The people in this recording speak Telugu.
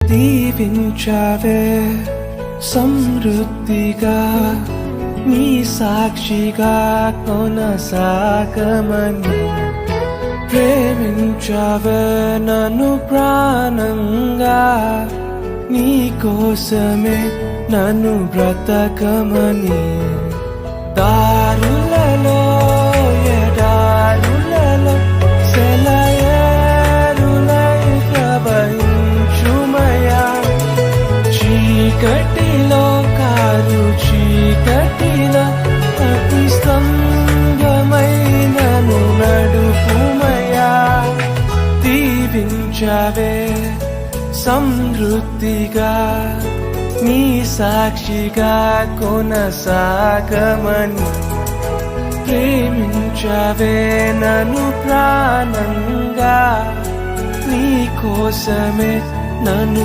దీవించావే సమృద్ధిగా నీ సాక్షిగా కొనసాగమని ప్రేమించావే నన్ను ప్రాణంగా నీ కోసమే నన్ను బ్రతకమని దారులలో ఎడారులలో సెలయేరులై ప్రవహించుమయా చీకటిలో కారు చీకటిలో అతి స్తంభమైనను నడుపుమయా దీవించావే సమృద్ధిగా నీ సాక్షిగా కొనసాగమని ప్రేమించావే నన్ను ప్రాణంగా నీ కోసమే నన్ను